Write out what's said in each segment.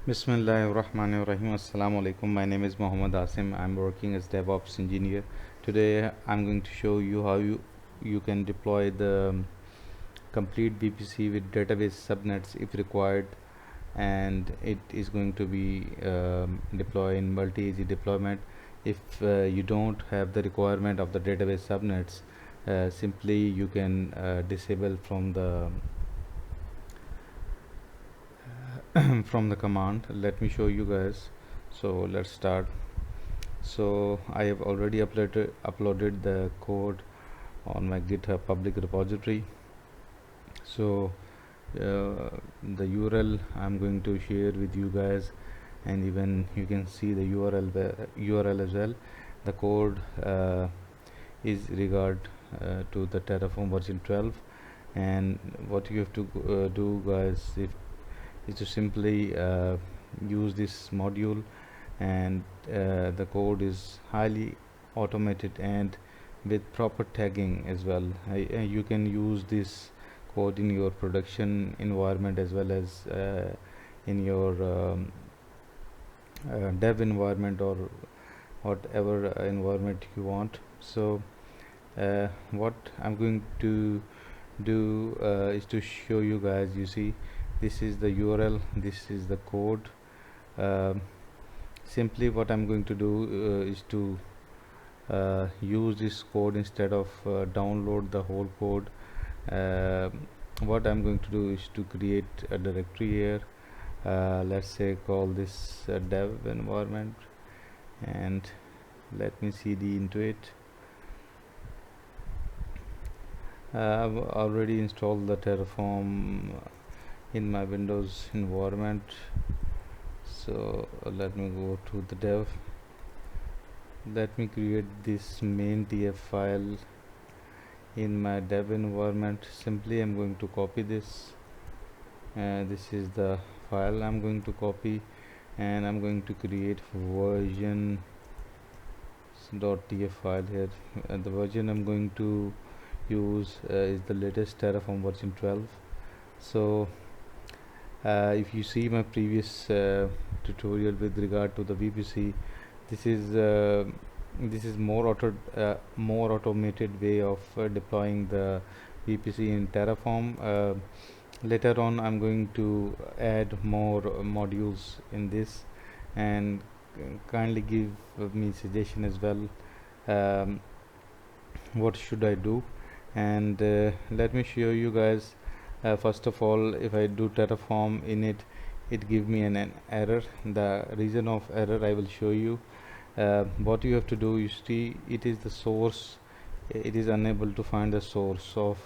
Bismillahirrahmanirrahim. Assalamu alaikum. My name is Mohammed Asim. I'm working as DevOps engineer. Today I'm going to show you how you can deploy the complete VPC with database subnets if required, and it is going to be deployed in multi-AZ deployment. If you don't have the requirement of the database subnets, simply you can disable from the from the command. Let me show you guys. So let's start. So I have already uploaded the code on my GitHub public repository. So the URL I'm going to share with you guys, and even you can see the URL as well. The code is regard to the Terraform version 12, and what you have to do guys is to simply use this module, and the code is highly automated and with proper tagging as well. You can use this code in your production environment as well as in your dev environment or whatever environment you want. So what I'm going to do is to show you guys. You see, this is the URL, this is the code. Simply what I'm going to do is to use this code instead of download the whole code. What I'm going to do is to create a directory here. Let's say call this dev environment, and let me cd into it. I've already installed the Terraform in my Windows environment. So let me go to the dev. Let me create this main tf file in my dev environment. Simply I'm going to copy this. This is the file I'm going to copy, and I'm going to create version .tf file here. The version I'm going to use is the latest Terraform version 12. So if you see my previous tutorial with regard to the VPC, this is more automated way of deploying the VPC in Terraform. Later on I'm going to add more modules in this, and kindly give me suggestion as well, what should I do. And let me show you guys. First of all, if I do Terraform in it give me an error. The reason of error I will show you. What you have to do, you see, it is the source, it is unable to find the source of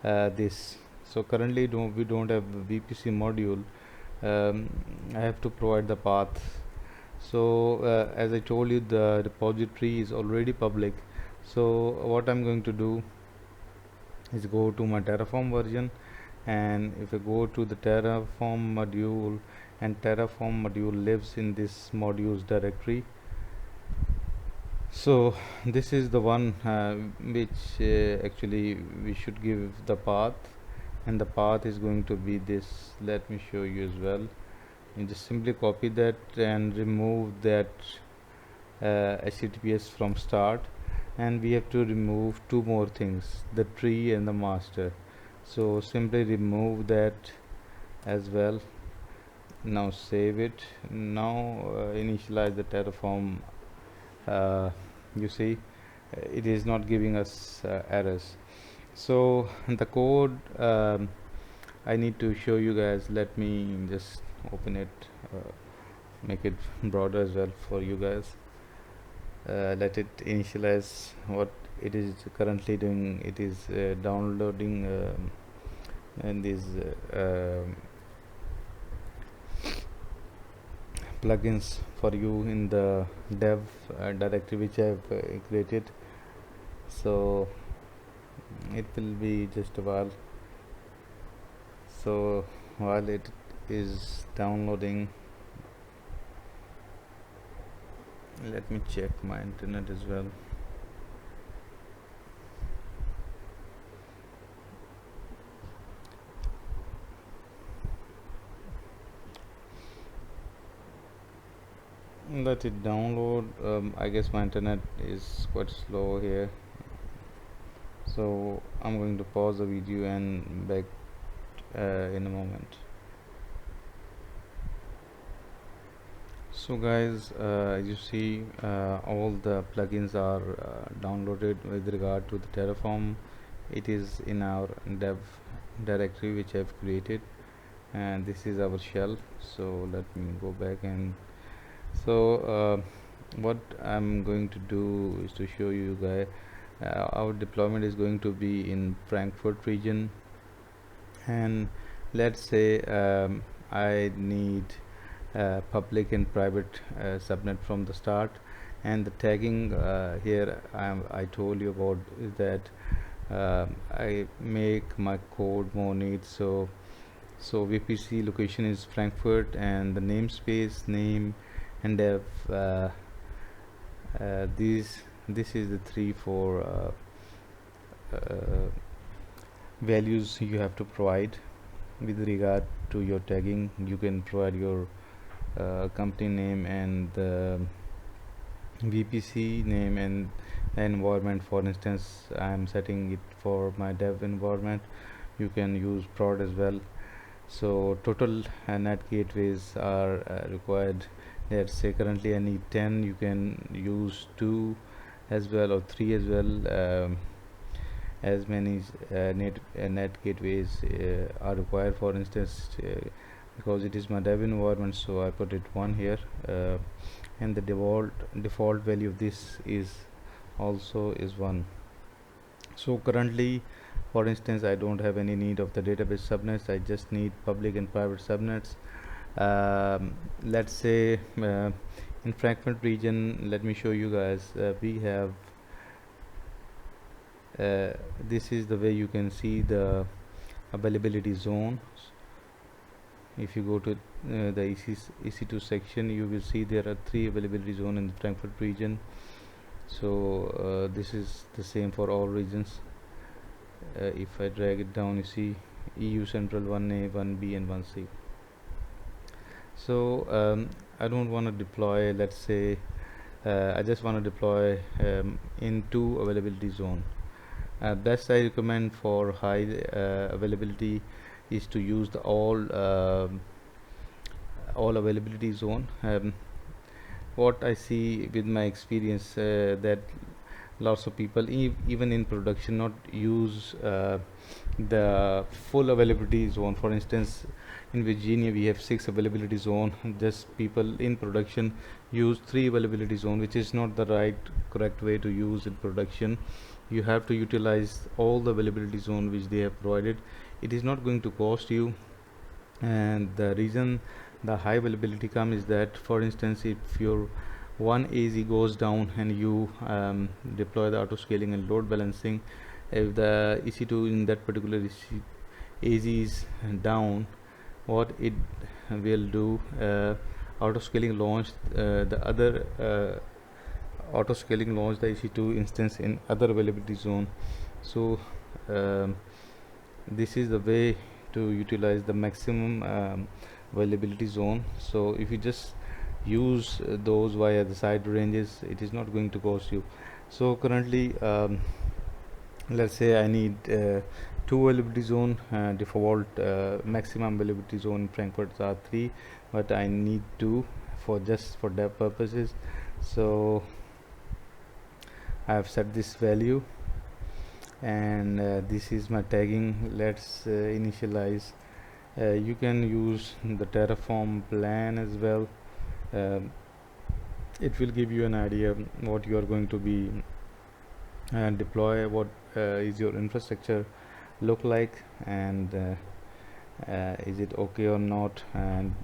this. So currently we don't have VPC module. I have to provide the path. So as I told you, the repository is already public. So what I'm going to do is go to my Terraform version, and if I go to the Terraform module, and Terraform module lives in this modules directory. So this is the one which actually we should give the path, and the path is going to be this. Let me show you as well. You just simply copy that and remove that HTTPS from start, and we have to remove two more things, the tree and the master. So simply remove that as well. Now save it. Now initialize the Terraform. You see, it is not giving us errors. So the code I need to show you guys. Let me just open it, make it broader as well for you guys. Let it initialize what it is currently doing. It is downloading and these plugins for you in the dev directory which I have created. So it will be just a while. So while it is downloading, let me check my internet as well. let it download. I guess my internet is quite slow here, so I'm going to pause the video and back in a moment. So guys, as you see, all the plugins are downloaded with regard to the Terraform. It is in our dev directory which I've created, and this is our shell. So let me go back, and so what I'm going to do is to show you guys our deployment is going to be in Frankfurt region, and let's say I need public and private subnet from the start, and the tagging here I told you about is that I make my code more neat. So VPC location is Frankfurt, and the namespace name and dev this is the 3-4 values you have to provide with regard to your tagging. You can provide your company name and the VPC name and the environment. For instance, I am setting it for my dev environment. You can use prod as well. So total NAT gateways are required. Let's say currently I need 10. You can use 2 as well, or 3 as well. As many NAT gateways are required. For instance, because it is my dev environment, so I put it 1 here, and the default value of this is also is 1. So currently, for instance, I don't have any need of the database subnets. I just need public and private subnets. Let's say in Frankfurt region, let me show you guys. We have this is the way you can see the availability zone. If you go to the EC2 section, you will see there are 3 availability zones in the Frankfurt region. So this is the same for all regions. If I drag it down, you see EU Central 1A, 1B and 1C. So I don't want to deploy, let's say I just want to deploy in 2 availability zone. Best I recommend for high availability is to use the all availability zone. What I see with my experience that lots of people even in production not use the full availability zone. For instance, in Virginia we have 6 availability zone. Just people in production use 3 availability zone, which is not the correct way to use in production. You have to utilize all the availability zone which they have provided. It is not going to cost you, and the reason the high availability come is that, for instance, if your one AZ goes down and you deploy the auto scaling and load balancing, if the EC2 in that particular AZ is down, what it will do, auto scaling launch the other auto scaling launch the EC2 instance in other availability zone. So this is the way to utilize the maximum availability zone. So if you just use those via the side ranges, it is not going to cost you. So currently let's say I need 2 availability zone. Default maximum availability zone in Frankfurt are 3, but I need 2 for just for dev purposes. So I have set this value, and this is my tagging. Let's initialize. You can use the Terraform plan as well. It will give you an idea what you are going to be deploy, what is your infrastructure look like, and is it okay or not. And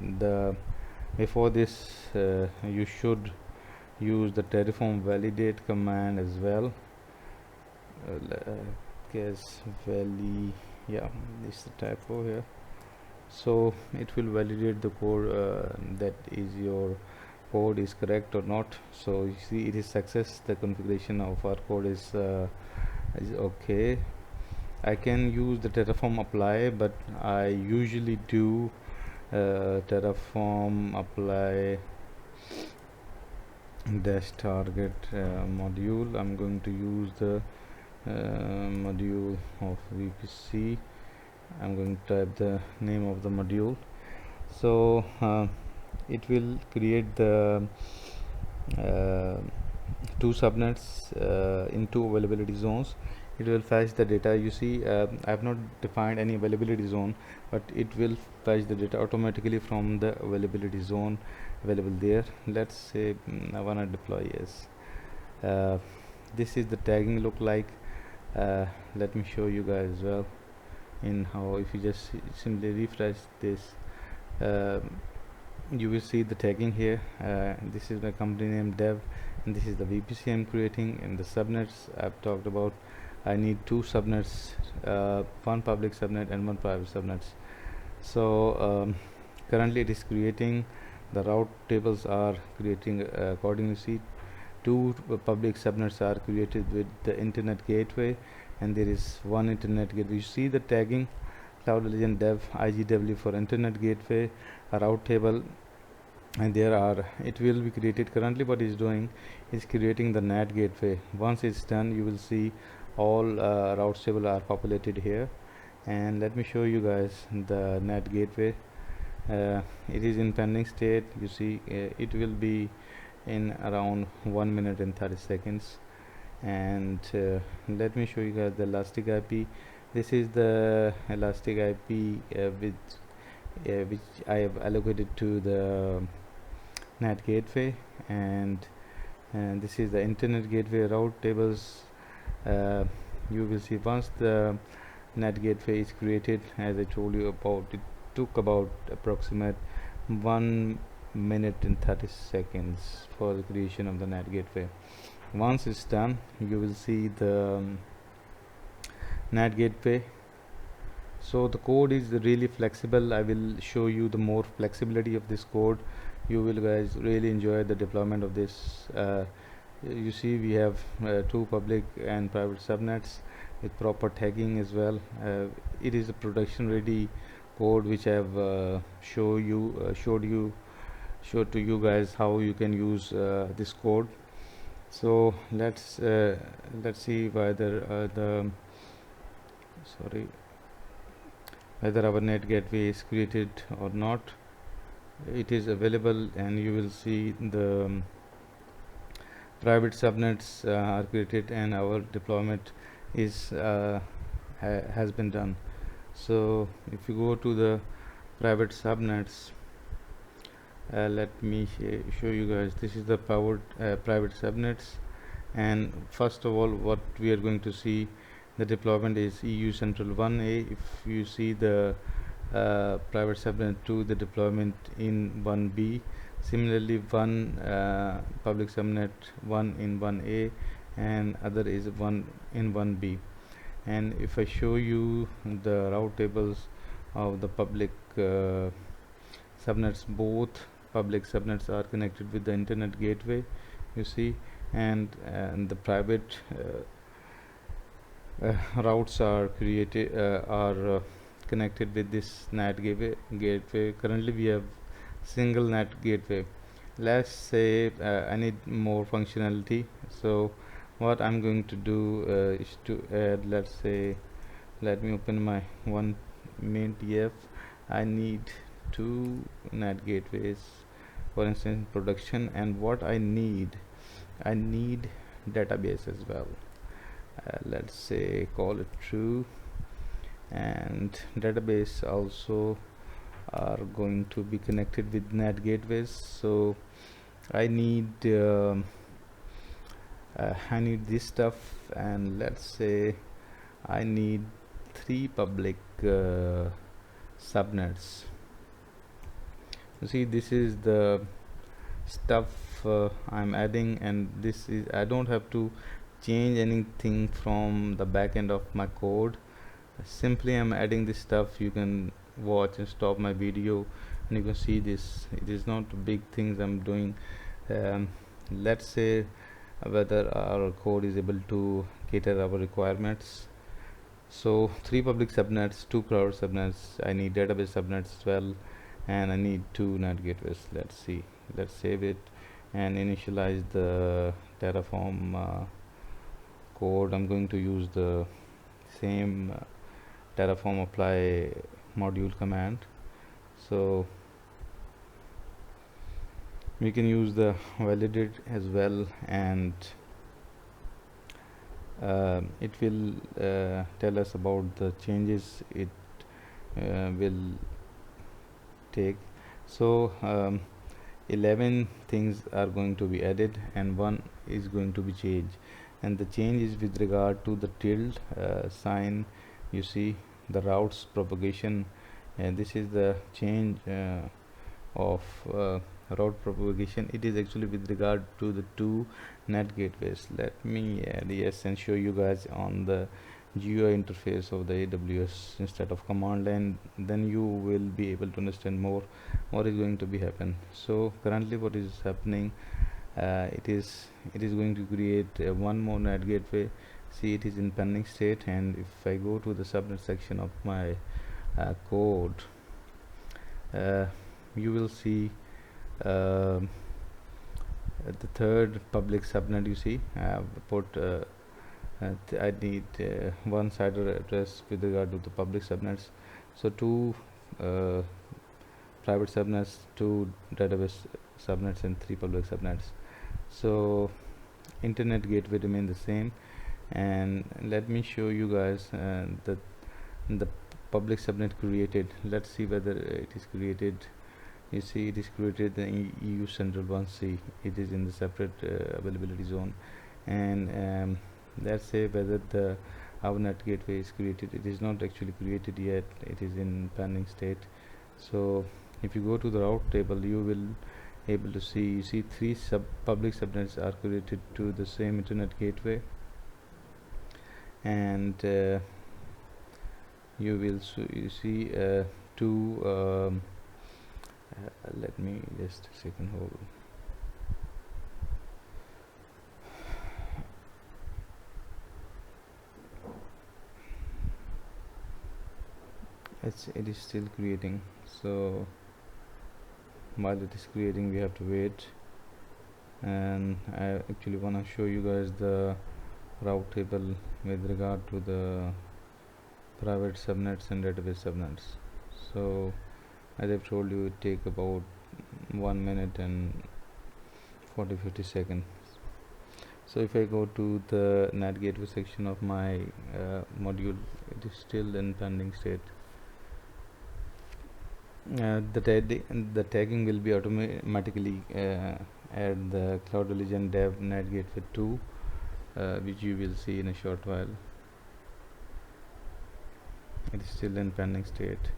before this you should use the Terraform validate command as well. Guess yeah, this is the typo here. So it will validate the code that is your code is correct or not. So you see it is success. The configuration of our code is okay. I can use the Terraform apply, but I usually do Terraform apply dash target module. I'm going to use the module of VPC. I'm going to type the name of the module. So it will create the uh, two subnets in two availability zones. It will fetch the data. You see, I have not defined any availability zone, but it will fetch the data automatically from the availability zone available there. Let's say I want to deploy yes. This is the tagging look like. Let me show you guys as well in how, if you just simply refresh this, you will see the tagging here. This is the company name dev, and this is the VPC I'm creating. And the subnets I've talked about, I need two subnets, one public subnet and one private subnets. So currently it is creating, the route tables are creating accordingly. See, two public subnets are created with the internet gateway, and there is one internet gateway. You see the tagging Cloud Legend Dev IGW for internet gateway, a route table, and there are, it will be created. Currently what is doing is creating the NAT gateway. Once it's done, you will see all routes table are populated here. And let me show you guys the NAT gateway. It is in pending state. You see, it will be in around 1 minute and 30 seconds. And let me show you guys the elastic IP. This is the elastic IP which I have allocated to the NAT gateway, and this is the internet gateway route tables. You will see once the NAT gateway is created, as I told you about, it took about approximate 1 minute and 30 seconds for the creation of the NAT gateway. Once it's done, you will see the NAT gateway. So the code is really flexible. I will show you the more flexibility of this code. You will guys really enjoy the deployment of this. You see, we have two public and private subnets with proper tagging as well. It is a production ready code which I have showed to you guys how you can use this code. So let's see whether whether our NAT gateway is created or not. It is available, and you will see the private subnets are created, and our deployment is has been done. So if you go to the private subnets, let me show you guys. This is the private subnets, and first of all, what we are going to see, the deployment is EU Central 1A. If you see the private subnet 2, the deployment in 1B. Similarly, one public subnet 1 in 1A, and other is 1 in 1B. And if I show you the route tables of the public subnets, both public subnets are connected with the internet gateway, you see, and the private routes are connected with this NAT gateway. Currently we have single NAT gateway. Let's say I need more functionality, so what I'm going to do is to add, let's say, let me open my one main TF. I need two NAT gateways, for instance, production, and what I need database as well. Let's say call it true, and database also are going to be connected with NAT gateways. So I need this stuff, and let's say I need 3 public subnets. You see, this is the stuff I'm adding, and this is, I don't have to change anything from the back end of my code. Simply I'm adding this stuff. You can watch and stop my video, and you can see this. It is not big things I'm doing. Let's say whether our code is able to cater our requirements. So 3 public subnets, 2 private subnets, I need database subnets as well, and I need 2 NAT gateways. Let's see, let's save it, and initialize the Terraform code. I'm going to use the same Terraform apply module command. So we can use the validate as well, and it will tell us about the changes it will take. So 11 things are going to be added and one is going to be changed, and the change is with regard to the tilde sign. You see the routes propagation, and this is the change of route propagation. It is actually with regard to the two NAT gateways. Let me add yes and show you guys on the GUI interface of the AWS instead of command line, then you will be able to understand more what is going to be happen. So currently what is happening, it is going to create one more NAT gateway. See, it is in pending state, and if I go to the subnet section of my code, you will see the third public subnet. You see I have put I need one side address with regard to the public subnets, so two private subnets, two database subnets, and three public subnets. So internet gateway remain the same, and let me show you guys the public subnet created. Let's see whether it is created. You see, it is created the EU Central 1C. It is in the separate availability zone, and let's say whether the our NAT gateway is created. It is not actually created yet. It is in pending state. So if you go to the route table, you will able to see, you see three public subnets are created to the same internet gateway, and you will you see two let me just a second hold. It is still creating, so while it is creating we have to wait, and I actually want to show you guys the route table with regard to the private subnets and database subnets. So as I've told you, it take about 1 minute and 40-50 seconds. So if I go to the NAT gateway section of my module, it is still in pending state. The tagging will be automatically add the Cloud Religion Dev NAT Gateway 2, which you will see in a short while. It is still in pending state,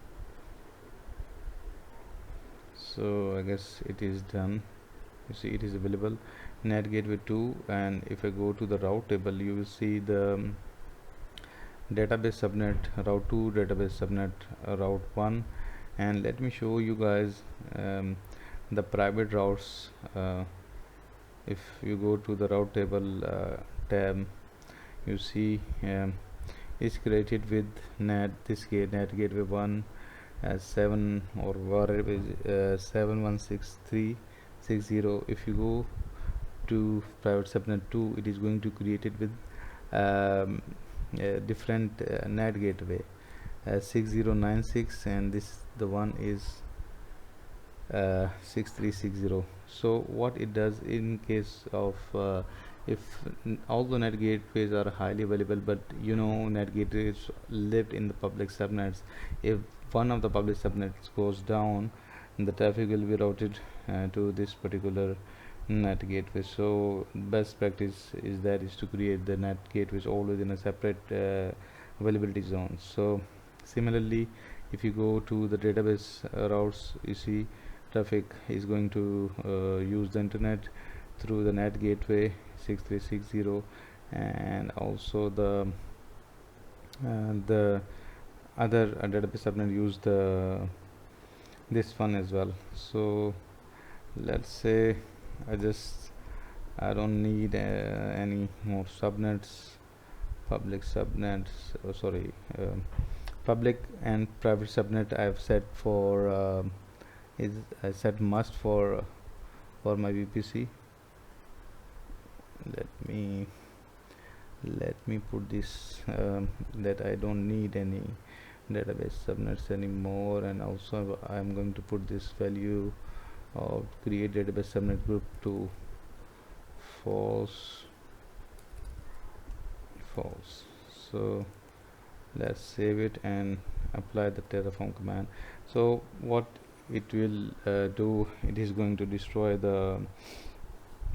so I guess it is done. You see, it is available NAT Gateway 2, and if I go to the route table, you will see the database subnet route 2, database subnet route 1. And let me show you guys the private routes. If you go to the route table tab, you see is created with NAT NAT gateway 1 as 7 or whatever 716360. If you go to private subnet 2, it is going to create it with different NAT gateway 6096, and this the one is 6360. So what it does in case of if all the NAT gateways are highly available, but you know NAT gateways lived in the public subnets, if one of the public subnets goes down, the traffic will be routed to this particular NAT gateway. So best practice is to create the NAT gateways always in a separate availability zone. So similarly, if you go to the database routes, you see traffic is going to use the internet through the NAT gateway 6360, and also the other database subnet use this one as well. So let's say I don't need any more subnets, public subnets, public and private subnet I have set for I set must for my VPC. let me put this that I don't need any database subnets anymore, and also I am going to put this value of create database subnet group to false. So let's save it and apply the Terraform command. So what it will do, it is going to destroy the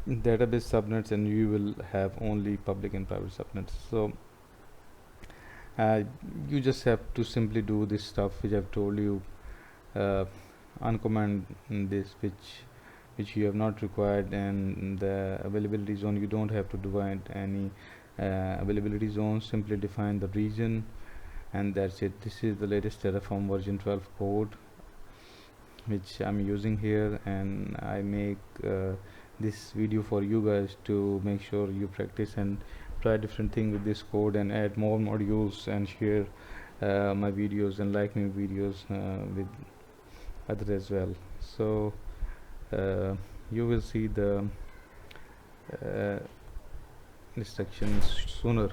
database subnets, and you will have only public and private subnets. So uh, you just have to simply do this stuff which I've told you, uncomment this which you have not required, and the availability zone, you don't have to divide any availability zones, simply define the region, and that's it. This is the latest Terraform version 12 code which I'm using here, and I make this video for you guys to make sure you practice and try different things with this code and add more modules and share my videos and like my videos with others as well. So you will see the instructions sooner.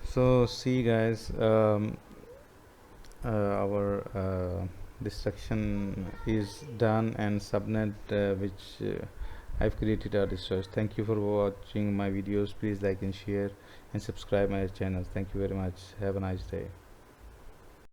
So see guys, our destruction is done, and subnet which I've created are destroyed. Thank you for watching my videos. Please like and share and subscribe my channel. Thank you very much. Have a nice day.